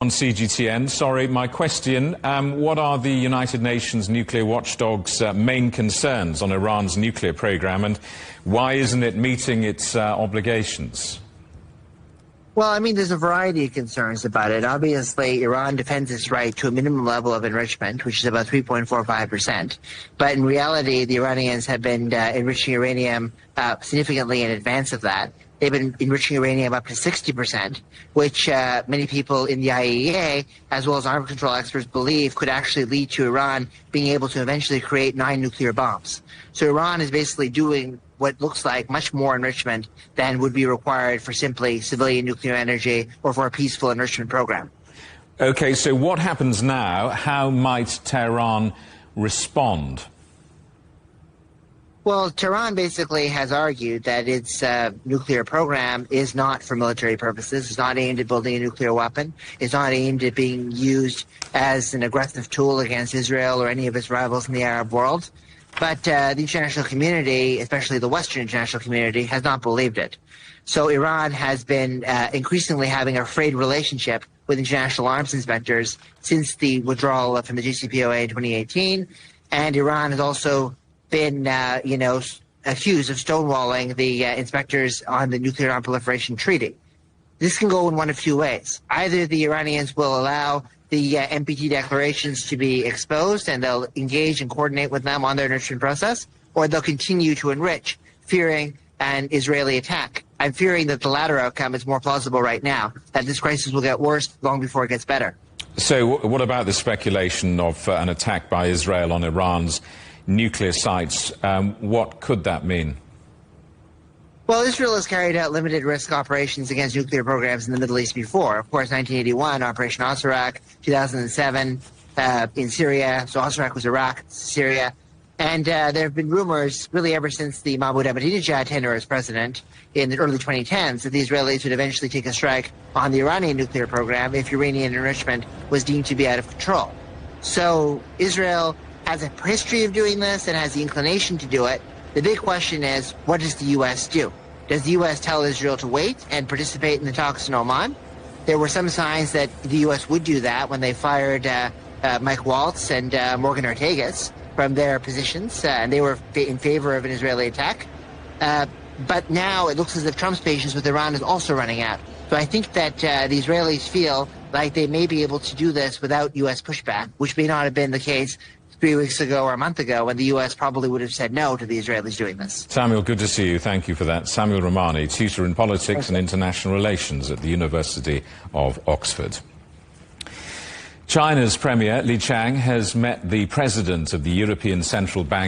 On CGTN, sorry, my question, what are the United Nations Nuclear Watchdog's main concerns on Iran's nuclear program, and why isn't it meeting its obligations? Well, I mean, there's a variety of concerns about it. Obviously, Iran defends its right to a minimum level of enrichment, which is about 3.45%. But in reality, the Iranians have been enriching uranium significantly in advance of that. They've been enriching uranium up to 60%, which many people in the IAEA, as well as arms control experts, believe could actually lead to Iran being able to eventually create 9 nuclear bombs. So Iran is basically doing what looks like much more enrichment than would be required for simply civilian nuclear energy or for a peaceful enrichment program. Okay, so what happens now? How might Tehran respond? Well, Tehran basically has argued that its nuclear program is not for military purposes. It's not aimed at building a nuclear weapon. It's not aimed at being used as an aggressive tool against Israel or any of its rivals in the Arab world. But the international community, especially the Western international community, has not believed it. So Iran has been increasingly having a frayed relationship with international arms inspectors since the withdrawal from the JCPOA in 2018. And Iran has also been, accused of stonewalling the inspectors on the Nuclear Non-Proliferation Treaty. This can go in one of two ways. Either the Iranians will allow the NPT declarations to be exposed and they'll engage and coordinate with them on their enrichment process, or they'll continue to enrich, fearing an Israeli attack. I'm fearing that the latter outcome is more plausible right now, that this crisis will get worse long before it gets better. So what about the speculation of an attack by Israel on Iran's nuclear sites? What could that mean? Well, Israel has carried out limited risk operations against nuclear programs in the Middle East before. Of course, 1981, Operation Osirak, 2007 in Syria. So Osirak was Iraq, Syria. And there have been rumors really ever since the Mahmoud Ahmadinejad tenure as president in the early 2010s that the Israelis would eventually take a strike on the Iranian nuclear program if uranium enrichment was deemed to be out of control. So Israel has a history of doing this and has the inclination to do it. The big question is, what does the U.S. do? Does the U.S. tell Israel to wait and participate in the talks in Oman? There were some signs that the U.S. would do that when they fired Mike Waltz and Morgan Ortagus from their positions, and they were in favor of an Israeli attack. But now it looks as if Trump's patience with Iran is also running out. So I think that the Israelis feel like they may be able to do this without U.S. pushback, which may not have been the case 3 weeks ago or a month ago when the U.S. probably would have said no to the Israelis doing this. Samuel, good to see you. Thank you for that. Samuel Ramani, tutor in politics and international relations at the University of Oxford. China's Premier Li Qiang has met the president of the European Central Bank